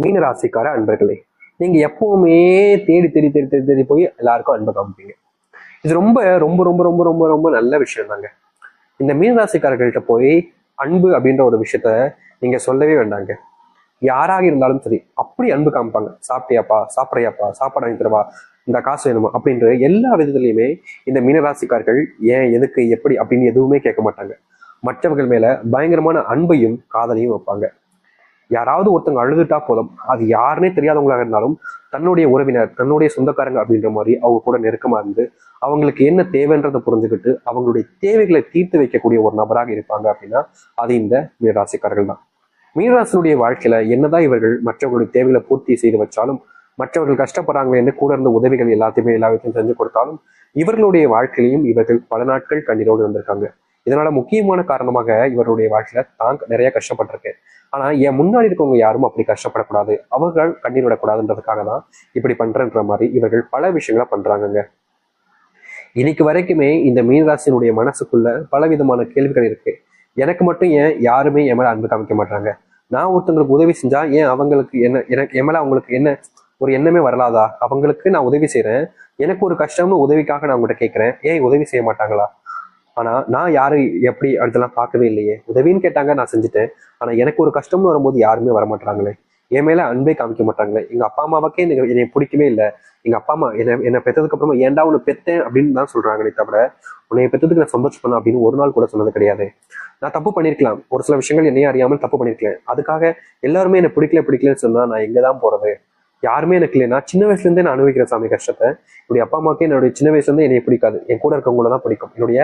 மீனராசிக்கார அன்பர்களே, நீங்க எப்பவுமே தேடி தேடி தேடி தேடி தேடி போய் எல்லாருக்கும் அன்பை காமிப்பீங்க. இது ரொம்ப ரொம்ப ரொம்ப ரொம்ப ரொம்ப ரொம்ப நல்ல விஷயம் தாங்க. இந்த மீனராசிக்காரர்கள்ட்ட போய் அன்பு அப்படின்ற ஒரு விஷயத்த நீங்க சொல்லவே வேண்டாங்க. யாராக இருந்தாலும் சரி, அப்படி அன்பு காமிப்பாங்க. சாப்பிட்டியாப்பா, சாப்பிட்றியாப்பா, சாப்பாடு வாங்கி தரவா, இந்த காசு வேணுமா அப்படின்ற எல்லா விதத்துலையுமே இந்த மீனராசிக்காரர்கள் ஏன், எதுக்கு, எப்படி அப்படின்னு எதுவுமே கேட்க மாட்டாங்க. மற்றவர்கள் மேல பயங்கரமான அன்பையும் காதலையும் வைப்பாங்க. யாராவது ஒருத்தவங்க அழுதுட்டா போதும், அது யாருன்னே தெரியாதவங்களாக இருந்தாலும் தன்னுடைய உறவினர், தன்னுடைய சொந்தக்காரங்க அப்படின்ற மாதிரி அவங்க கூட நெருக்கமா இருந்து அவங்களுக்கு என்ன தேவைன்றதை புரிஞ்சுக்கிட்டு அவங்களுடைய தேவைகளை தீர்த்து வைக்கக்கூடிய ஒரு நபராக இருப்பாங்க அப்படின்னா அது இந்த மீனராசிக்காரர்கள் தான். மீனராசினுடைய வாழ்க்கையில என்னதான் இவர்கள் மற்றவர்களுடைய தேவைகளை பூர்த்தி செய்து வச்சாலும், மற்றவர்கள் கஷ்டப்படுறாங்களேன்னு கூட இருந்த உதவிகள் எல்லாத்தையுமே எல்லாத்தையும் செஞ்சு கொடுத்தாலும், இவர்களுடைய வாழ்க்கையிலையும் இவர்கள் பல நாட்கள் கண்ணீரோடு இருந்திருக்காங்க. இதனால முக்கியமான காரணமாக இவருடைய வாழ்க்கையில தான் நிறைய கஷ்டப்பட்டிருக்கேன். ஆனா என் முன்னாடி இருக்கவங்க யாரும் அப்படி கஷ்டப்படக்கூடாது, அவர்கள் கண்ணீர் விடக்கூடாதுன்றதுக்காக தான் இப்படி பண்றன்ற மாதிரி இவர்கள் பல விஷயங்களை பண்றாங்கங்க. இன்னைக்கு வரைக்குமே இந்த மீனராசினுடைய மனசுக்குள்ள பல விதமான கேள்விகள் இருக்கு. எனக்கு மட்டும் ஏன் யாருமே என் மேல அன்பு காமிக்க மாட்டாங்க? நான் ஒருத்தவங்களுக்கு உதவி செஞ்சா ஏன் அவங்களுக்கு என்ன, எனக்கு என் மேல அவங்களுக்கு என்ன ஒரு எண்ணமே வரலாதா? அவங்களுக்கு நான் உதவி செய்யறேன், எனக்கு ஒரு கஷ்டம்னு உதவிக்காக நான் உங்கள்கிட்ட கேட்கிறேன், ஏன் உதவி செய்ய மாட்டாங்களா? ஆனா நான் யாரு எப்படி அதெல்லாம் பார்க்கவே இல்லையே. உதவின்னு கேட்டாங்க, நான் செஞ்சுட்டேன். ஆனா எனக்கு ஒரு கஷ்டம்னு வரும்போது யாருமே வரமாட்டாங்களே, என் மேல அன்பே காமிக்க மாட்டாங்களே. எங்க அப்பா அம்மாவுக்கே என்னை பிடிக்கவே இல்லை. எங்க அப்பா அம்மா என்னை பெற்றதுக்கு அப்புறமா ஏன்டா உன்னை பெத்தேன் அப்படின்னு தான் சொல்றாங்களே தவிர உன்னை பெற்றதுக்கு நான் சந்தோஷப்படணும் அப்படின்னு ஒரு நாள் கூட சொன்னது கிடையாது. நான் தப்பு பண்ணிருக்கலாம், ஒரு சில விஷயங்கள் என்னையே அறியாமல் தப்பு பண்ணிருக்கேன். அதுக்காக எல்லாருமே என்னை பிடிக்கலன்னு சொன்னா நான் எங்கதான் போறது? யாருமே எனக்கு இல்லைன்னா சின்ன வயசுல இருந்தே நான் அனுபவிக்கிற சாமி கஷ்டத்தை. என்னுடைய அப்பா அம்மாவுக்கு என்னுடைய சின்ன வயசுல இருந்தே என்னை பிடிக்காது, என் கூட இருக்கவங்கள தான் பிடிக்கும். என்னுடைய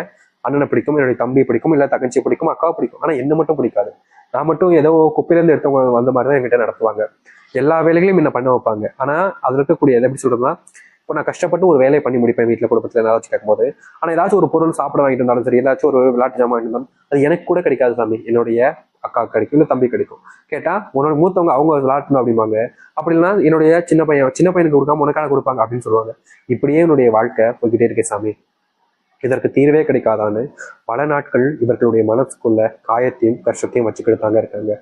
அண்ணனை பிடிக்கும், என்னுடைய தம்பி பிடிக்கும், இல்லை தங்கச்சி பிடிக்கும், அக்காவை பிடிக்கும். ஆனா என்ன மட்டும் பிடிக்காது. நான் மட்டும் ஏதோ குப்பையிலேருந்து எடுத்தவங்க வந்த மாதிரி தான் என்கிட்ட நடத்துவாங்க. எல்லா வேலைகளையும் என்ன பண்ண வைப்பாங்க. ஆனா அதுல இருக்கக்கூடிய எப்படி சொல்றதுன்னா, இப்போ நான் கஷ்டப்பட்டு ஒரு வேலையை பண்ணி முடிப்பேன் வீட்டில் குடும்பத்தில் ஏதாச்சும் கேட்கும்போது. ஆனா ஏதாச்சும் ஒரு பொருள் சாப்பிட வாங்கிட்டு இருந்தாலும் சரி, ஏதாச்சும் ஒரு விளையாட்டு ஜாமான் வாங்கிட்டு இருந்தாலும் அது எனக்கு கூட கிடைக்காது சாமி, என்னுடைய அக்கா கிடைக்கும், இல்லை தம்பி கிடைக்கும். கேட்டா உன்னோட மூத்தவங்க அவங்க விளையாட்டணும் அப்படிம்பாங்க. அப்படி இல்லைன்னா என்னுடைய சின்ன பையனுக்கு கொடுக்காம உனக்கான கொடுப்பாங்க அப்படின்னு சொல்லுவாங்க. இப்படியே என்னுடைய வாழ்க்கை போய்கிட்டே இருக்கேன் சாமி. இதற்கு தீர்வே கிடைக்காதான்னு பல நாட்கள் இவர்களுடைய மனசுக்குள்ள காயத்தையும் கஷ்டத்தையும் வச்சுக்கிட்டு தாங்க இருக்காங்க.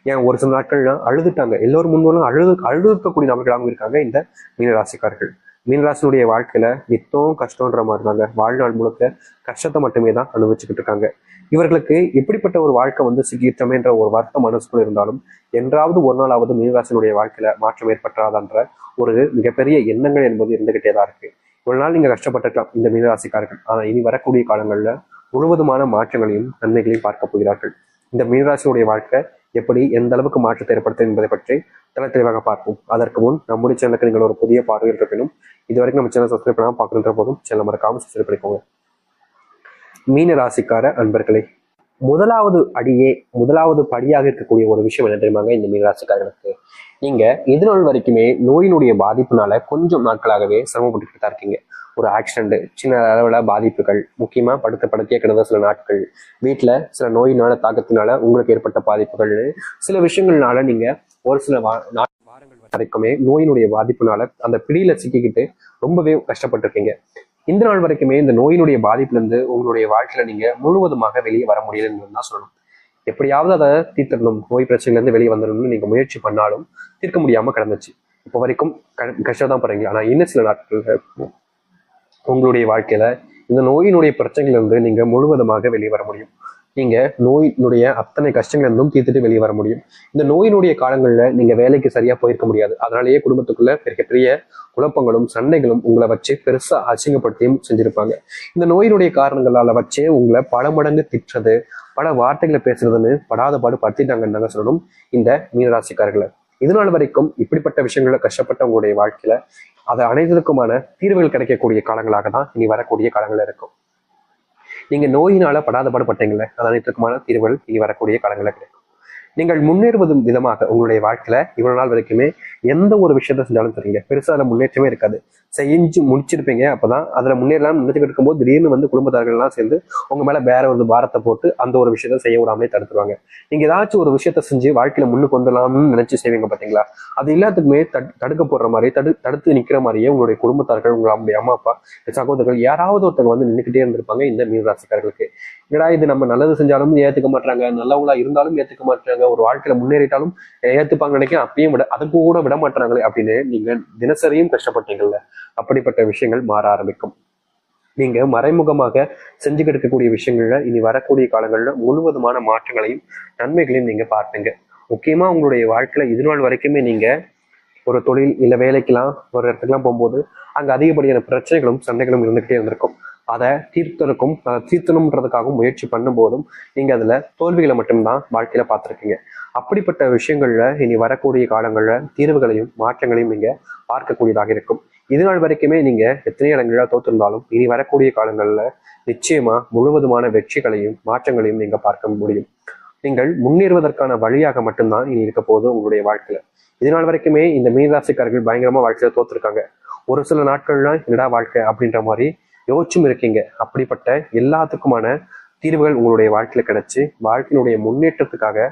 ஏன் ஒரு சில நாட்கள்லாம் அழுதுட்டாங்க. எல்லோரும் முன்வரும் அழுதுக்கக்கூடிய நபர்களாகவும் இருக்காங்க இந்த மீனராசிக்காரர்கள். மீனராசினுடைய வாழ்க்கையில நித்தம் கஷ்டன்ற மாதிரி தாங்க, வாழ்நாள் முழுக்க கஷ்டத்தை மட்டுமே தான் அனுபவிச்சுக்கிட்டு இருக்காங்க. இவர்களுக்கு எப்படிப்பட்ட ஒரு வாழ்க்கை வந்து சிக்கிட்டமேன்ற ஒரு வருத்தம் மனசுக்குள்ள இருந்தாலும் என்றாவது ஒரு நாளாவது மீனராசினுடைய வாழ்க்கையில மாற்றம் ஏற்பட்டாதான்ற ஒரு மிகப்பெரிய எண்ணங்கள் என்பது இருந்துகிட்டே தான் இருக்கு. ஒரு நாள் நீங்க கஷ்டப்பட்டிருக்கலாம் இந்த மீனராசிக்காரர்கள், ஆனா இனி வரக்கூடிய காலங்கள்ல முழுவதுமான மாற்றங்களையும் நன்மைகளையும் பார்க்க போகிறார்கள். இந்த மீனராசியுடைய வாழ்க்கை எப்படி எந்த அளவுக்கு மாற்றத்தை ஏற்படுத்தும் என்பதை பற்றி தெளிவாக பார்ப்போம். அதற்கு முன் நம்முடைய சேனலுக்கு நீங்கள் ஒரு புதிய பார்வையில் இருப்பினும் இது வரைக்கும் நம்ம சேனல் சப்ஸ்கிரைப் பண்ணாமல் பார்க்கின்ற போதும் சேனல் மறக்காம சப்ஸ்கிரைப் பண்ணிக்கோங்க. மீன ராசிக்கார அன்பர்களே, முதலாவது படியாக இருக்கக்கூடிய ஒரு விஷயம் என்ன தெரியுமாங்க? இந்த மீனராசிக்காரர்களுக்கு நீங்க இது நாள் வரைக்குமே நோயினுடைய பாதிப்புனால கொஞ்சம் நாட்களாகவே சிரமப்பட்டு தான் இருக்கீங்க. ஒரு ஆக்சிடென்ட், சின்ன அளவுல பாதிப்புகள், முக்கியமா படுத்திய கிடந்த சில நாட்கள், வீட்டுல சில நோயினால தாக்கத்தினால உங்களுக்கு ஏற்பட்ட பாதிப்புகள், சில விஷயங்கள்னால நீங்க ஒரு சில வாரங்கள் வரைக்குமே நோயினுடைய பாதிப்புனால அந்த பிடியில சிக்கிக்கிட்டு ரொம்பவே கஷ்டப்பட்டிருக்கீங்க. இந்த நாள் வரைக்குமே இந்த நோயினுடைய பாதிப்புல இருந்து உங்களுடைய வாழ்க்கையில நீங்க முழுவதுமாக வெளியே வர முடியலன்னு தான் சொல்லணும். எப்படியாவது அதை தீர்த்தரணும், நோய் பிரச்சனைல இருந்து வெளியே வந்துடணும்னு நீங்க முயற்சி பண்ணாலும் தீர்க்க முடியாம கிடந்துச்சு. இப்போ வரைக்கும் கஷ்டம் தான் போறீங்க. ஆனா இன்னும் சில நாட்கள் உங்களுடைய வாழ்க்கையில இந்த நோயினுடைய பிரச்சனைகள் இருந்து நீங்க முழுவதுமாக வெளியே வர முடியும். நீங்க நோயினுடைய அத்தனை கஷ்டங்கள் இருந்தும் தீர்த்துட்டு வெளியே வர முடியும். இந்த நோயினுடைய காலங்கள்ல நீங்க வேலைக்கு சரியா போயிருக்க முடியாது. அதனாலேயே குடும்பத்துக்குள்ள பெரிய குழப்பங்களும் சண்டைகளும் உங்களை வச்சு பெருசா அசிங்கப்படுத்தியும் செஞ்சிருப்பாங்க. இந்த நோயினுடைய காரணங்களால வச்சே உங்களை பல மடங்கு திட்டுறது, பல வார்த்தைகளை பேசுறதுன்னு படாத பாடு படுத்திட்டாங்கன்னு தாங்க சொல்லணும் இந்த மீனராசிக்காரர்களை. இதனால் வரைக்கும் இப்படிப்பட்ட விஷயங்களை கஷ்டப்பட்ட உங்களுடைய வாழ்க்கையில அதை அனைத்துக்குமான தீர்வுகள் கிடைக்கக்கூடிய காலங்களாக தான் இனி வரக்கூடிய காலங்கள் இருக்கும். நீங்க நோயினால படாத பாடுபட்டீங்களே, அது அனைத்துக்குமான தீர்வுகள் இனி வரக்கூடிய காலங்களில் கிடைக்கும். நீங்கள் முன்னேறுவதும் விதமாக உங்களுடைய வாழ்க்கையில இவ்வளவு நாள் வரைக்குமே எந்த ஒரு விஷயத்த செஞ்சாலும் தெரியுங்க, பெருசா அதுல முன்னேற்றமே இருக்காது. செஞ்சு முடிச்சிருப்பீங்க. அப்பதான் அதுல முன்னேறலாம் நினைச்சுக்கிட்டு இருக்கும்போது திடீர்னு வந்து குடும்பத்தார்கள் எல்லாம் சேர்ந்து உங்க மேல வேற ஒரு பாரத்தை போட்டு அந்த ஒரு விஷயத்த செய்ய விடாமலே தடுத்துருவாங்க. நீங்க ஏதாச்சும் ஒரு விஷயத்த செஞ்சு வாழ்க்கையில முன்னுக்கு வந்துடலாம்னு நினைச்சு செய்வீங்க பாத்தீங்களா, அது எல்லாத்துக்குமே தடுக்க போடுற மாதிரி தடுத்து நிக்கிற மாதிரியே உங்களுடைய குடும்பத்தார்கள், உங்களுடைய அம்மா அப்பா, சகோதரர்கள் யாராவது ஒருத்தவங்க வந்து நின்றுக்கிட்டே இருந்திருப்பாங்க இந்த மீனராசிக்காரர்களுக்கு. ஏடா இது நம்ம நல்லது செஞ்சாலும் ஏத்துக்க மாட்டாங்க, நல்லவங்களா இருந்தாலும் ஏத்துக்க மாட்டாங்க, மாட்டாங்க, ஒரு வாழ்க்கையில முன்னேறிட்டாலும் ஏத்துப்பாங்க நினைக்கிறேன், அப்பயும் அது கூட விட மாட்டாங்களே அப்படின்னு நீங்க தினசரியும் கஷ்டப்பட்டீங்கல்ல, அப்படிப்பட்ட விஷயங்கள் மாற ஆரம்பிக்கும். நீங்க மறைமுகமாக செஞ்சுக்கிட்டு இருக்கக்கூடிய விஷயங்கள்ல இனி வரக்கூடிய காலங்கள்ல முழுவதுமான மாற்றங்களையும் நன்மைகளையும் நீங்க பார்ப்பீங்க. முக்கியமா உங்களுடைய வாழ்க்கையில இது நாள் வரைக்குமே நீங்க ஒரு தொழில் இல்ல வேலைக்கெல்லாம் ஒரு இடத்துக்குலாம் போகும்போது அங்க அதிகப்படியான பிரச்சனைகளும் சண்டைகளும் இருந்துகிட்டே இருந்திருக்கும். அதை தீர்த்தணுன்றதுக்காகவும் முயற்சி பண்ணும் போதும் நீங்க அதுல தோல்விகளை மட்டும்தான் வாழ்க்கையில பார்த்துருக்கீங்க. அப்படிப்பட்ட விஷயங்கள்ல இனி வரக்கூடிய காலங்கள்ல தீர்வுகளையும் மாற்றங்களையும் நீங்க பார்க்கக்கூடியதாக இருக்கும். இது நாள் வரைக்குமே நீங்க எத்தனை இடங்கள்ல தோற்றிருந்தாலும் இனி வரக்கூடிய காலங்கள்ல நிச்சயமா முழுவதுமான வெற்றிகளையும் மாற்றங்களையும் நீங்க பார்க்க முடியும். நீங்கள் முன்னேறுவதற்கான வழியாக மட்டும்தான் இனி இருக்க போகுது உங்களுடைய வாழ்க்கையில. இது நாள் வரைக்குமே இந்த மீனராசிக்காரர்கள் பயங்கரமா வாழ்க்கையில தோத்துருக்காங்க. ஒரு சில நாட்கள்லாம் என்னடா வாழ்க்கை அப்படின்ற மாதிரி யோசிச்சும் இருக்கீங்க. அப்படிப்பட்ட எல்லாத்துக்குமான தீர்வுகள் உங்களுடைய வாழ்க்கையில கிடைச்சு வாழ்க்கையினுடைய முன்னேற்றத்துக்காக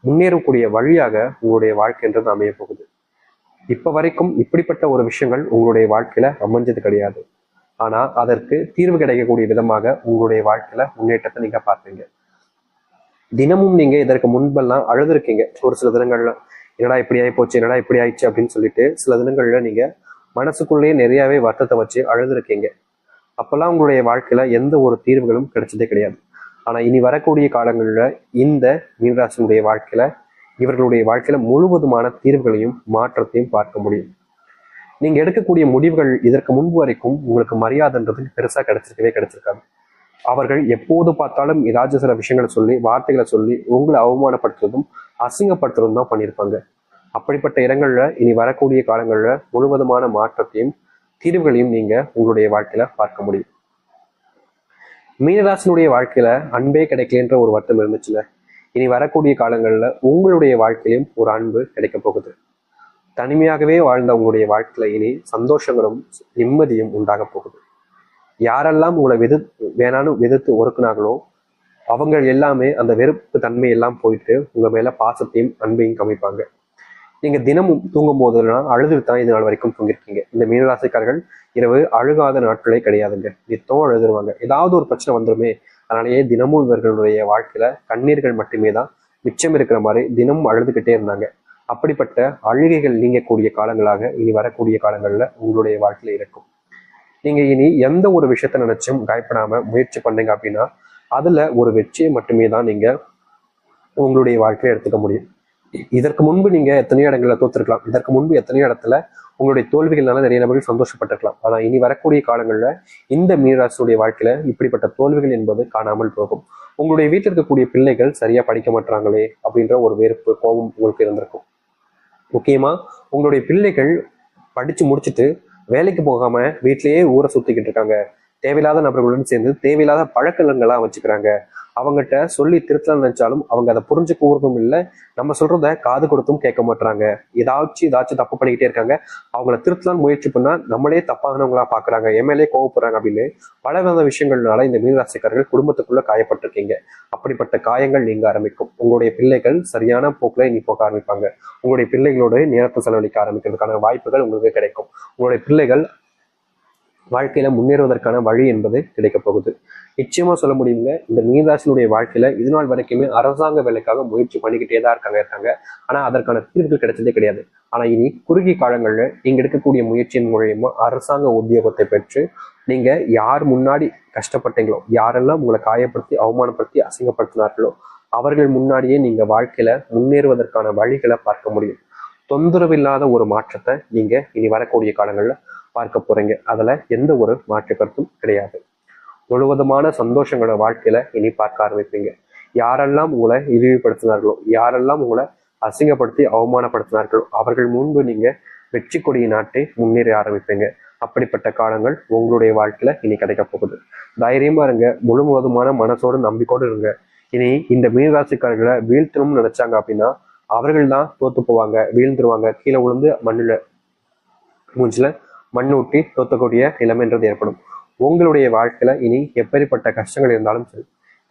முன்னேறக்கூடிய வழியாக உங்களுடைய வாழ்க்கைன்றது அமைய போகுது. இப்ப வரைக்கும் இப்படிப்பட்ட ஒரு விஷயங்கள் உங்களுடைய வாழ்க்கையில அமைஞ்சது கிடையாது. ஆனா அதற்கு தீர்வு கிடைக்கக்கூடிய விதமாக உங்களுடைய வாழ்க்கையில முன்னேற்றத்தை நீங்க பார்ப்பீங்க. தினமும் நீங்க இதற்கு முன்பெல்லாம் அழுதுருக்கீங்க. ஒரு சில தினங்கள்ல என்னடா இப்படி ஆகி போச்சு, என்னடா இப்படி ஆயிடுச்சு அப்படின்னு சொல்லிட்டு சில தினங்கள்ல நீங்க மனசுக்குள்ளேயே நிறையவே வருத்தத்தை வச்சு அழுதுருக்கீங்க. அப்பெல்லாம் உங்களுடைய வாழ்க்கையில எந்த ஒரு தீர்வுகளும் கிடைச்சதே கிடையாது. ஆனா இனி வரக்கூடிய காலங்கள்ல இந்த மீனராசினுடைய வாழ்க்கையில இவர்களுடைய வாழ்க்கையில முழுவதுமான தீர்வுகளையும் மாற்றத்தையும் பார்க்க முடியும். நீங்க எடுக்கக்கூடிய முடிவுகள் இதற்கு முன்பு வரைக்கும் உங்களுக்கு மரியாதைன்றது பெருசா கிடைச்சிருக்காது. அவர்கள் எப்போது பார்த்தாலும் ஏதாச்சும் சில விஷயங்களை சொல்லி வார்த்தைகளை சொல்லி உங்களை அவமானப்படுத்துறதும் அசிங்கப்படுத்துறதும் தான் பண்ணியிருப்பாங்க. அப்படிப்பட்ட இடங்கள்ல இனி வரக்கூடிய காலங்கள்ல முழுவதுமான மாற்றத்தையும் தீர்வுகளையும் நீங்க உங்களுடைய வாழ்க்கையில பார்க்க முடியும். மீனராசினுடைய வாழ்க்கையில அன்பே கிடைக்கலன்ற ஒரு வருத்தம் இருந்துச்சுல, இனி வரக்கூடிய காலங்கள்ல உங்களுடைய வாழ்க்கையிலும் ஒரு அன்பு கிடைக்க போகுது. தனிமையாகவே வாழ்ந்த உங்களுடைய வாழ்க்கையில இனி சந்தோஷங்களும் நிம்மதியும் உண்டாக போகுது. யாரெல்லாம் உங்களை வேணாலும் எதிர்த்து ஒறுக்குனாங்களோ அவங்க எல்லாமே அந்த வெறுப்பு தன்மை எல்லாம் போயிட்டு உங்க மேல பாசத்தையும் அன்பையும் கமிப்பாங்க. நீங்க தினமும் தூங்கும் போதெல்லாம் அழுதுட்டு தான் இது நாள் வரைக்கும் தூங்கிருக்கீங்க. இந்த மீனராசிக்காரர்கள் இரவு அழுகாத நாட்களே கிடையாதுங்க. நித்தம் அழுதுருவாங்க. ஏதாவது ஒரு பிரச்சனை வந்துருமே, அதனாலேயே தினமும் இவர்களுடைய வாழ்க்கையில கண்ணீர்கள் மட்டுமே தான் மிச்சம் இருக்கிற மாதிரி தினமும் அழுதுகிட்டே இருந்தாங்க. அப்படிப்பட்ட அழுகைகள் நீங்கக்கூடிய காலங்களாக இனி வரக்கூடிய காலங்கள்ல உங்களுடைய வாழ்க்கையில இருக்கும். நீங்க இனி எந்த ஒரு விஷயத்த நினைச்சும் பயப்படாம முயற்சி பண்ணீங்க அப்படின்னா அதுல ஒரு வெற்றியை மட்டுமே தான் நீங்க உங்களுடைய வாழ்க்கையை எடுத்துக்க முடியும். இதற்கு முன்பு நீங்க எத்தனையோ இடங்கள்ல தோத்துருக்கலாம். இதற்கு முன்பு எத்தனையோ இடத்துல உங்களுடைய தோல்விகள்னால நிறைய நபர்கள் சந்தோஷப்பட்டிருக்கலாம். ஆனா இனி வரக்கூடிய காலங்கள்ல இந்த மீனராசியுடைய வாழ்க்கையில இப்படிப்பட்ட தோல்விகள் என்பது காணாமல் போகும். உங்களுடைய வீட்டில் இருக்கக்கூடிய பிள்ளைகள் சரியா படிக்க மாட்டாங்களே அப்படின்ற ஒரு வெறுப்பு கோபம் உங்களுக்கு இருந்திருக்கும். முக்கியமா உங்களுடைய பிள்ளைகள் படிச்சு முடிச்சுட்டு வேலைக்கு போகாம வீட்டிலேயே ஊரை சுத்திக்கிட்டு இருக்காங்க. தேவையில்லாத நபர்களுடன் சேர்ந்து தேவையில்லாத பழக்கங்கள்லாம் வச்சுக்கிறாங்க. அவங்ககிட்ட சொல்லி திருத்தலாம் நினைச்சாலும் அவங்க அதை புரிஞ்சுக்கூறதும் இல்லை. நம்ம சொல்றத காது கொடுத்தும் கேட்க மாட்டாங்க. ஏதாச்சும் தப்பு பண்ணிக்கிட்டே இருக்காங்க. அவங்கள திருத்தலாம்னு முயற்சி பண்ணா நம்மளே தப்பானவங்களா பாக்குறாங்க, எம்எல்ஏ கோவப்படுறாங்க அப்படின்னு பல வித விஷயங்கள்னால இந்த மீனராசிக்காரர்கள் குடும்பத்துக்குள்ள காயப்பட்டிருக்கீங்க. அப்படிப்பட்ட காயங்கள் நீங்க ஆரம்பிக்கும். உங்களுடைய பிள்ளைகள் சரியான போக்குல இனி போக ஆரம்பிப்பாங்க. உங்களுடைய பிள்ளைகளோட நேரத்தை செலவழிக்க ஆரம்பிக்கிறதுக்கான வாய்ப்புகள் உங்களுக்கு கிடைக்கும். உங்களுடைய பிள்ளைகள் வாழ்க்கையில முன்னேறுவதற்கான வழி என்பது கிடைக்க போகுது. நிச்சயமா சொல்ல முடியுங்க, இந்த மீனராசினுடைய வாழ்க்கையில இது நாள் வரைக்குமே அரசாங்க வேலைக்காக முயற்சி பண்ணிக்கிட்டே தான் இருக்காங்க. ஆனா அதற்கான தீர்வுகள் கிடைச்சதே கிடையாது. ஆனா இனி குறுகிய காலங்கள்ல நீங்க எடுக்கக்கூடிய முயற்சியின் மூலியமா அரசாங்க உத்தியோகத்தை பெற்று நீங்க யார் முன்னாடி கஷ்டப்பட்டீங்களோ, யாரெல்லாம் உங்களை காயப்படுத்தி அவமானப்படுத்தி அசிங்கப்படுத்தினார்களோ அவர்கள் முன்னாடியே நீங்க வாழ்க்கையில முன்னேறுவதற்கான வழிகளை பார்க்க முடியும். தொந்தரவில்லாத ஒரு மாற்றத்தை நீங்க இனி வரக்கூடிய காலங்கள்ல பார்க்க போறீங்க. அதுல எந்த ஒரு மாற்று கருத்தும் கிடையாது. முழுவதுமான சந்தோஷங்களோட வாழ்க்கையில இனி பார்க்க ஆரம்பிப்பீங்க. யாரெல்லாம் உங்களை இழிவுபடுத்தினார்களோ, யாரெல்லாம் உங்களை அசிங்கப்படுத்தி அவமானப்படுத்தினார்களோ அவர்கள் முன்பு நீங்க வெற்றி கொடியை நாட்டி முன்னேற ஆரம்பிப்பீங்க. அப்படிப்பட்ட காலங்கள் உங்களுடைய வாழ்க்கையில இனி கிடைக்க போகுது. தைரியமா இருங்க, முழுவதுமான மனசோடு நம்பிக்கையோடு இருங்க. இனி இந்த மீனராசிக்காரர்களை வீழ்த்தணும்னு நினைச்சாங்க அப்படின்னா அவர்கள் தான் தோத்து போவாங்க, வீழ்ந்துருவாங்க, கீழே விழுந்து மூஞ்சில மண் ஊட்டி தோத்தக்கூடிய நிலைமைன்றது ஏற்படும். உங்களுடைய வாழ்க்கையில இனி எப்படிப்பட்ட கஷ்டங்கள் இருந்தாலும் சரி,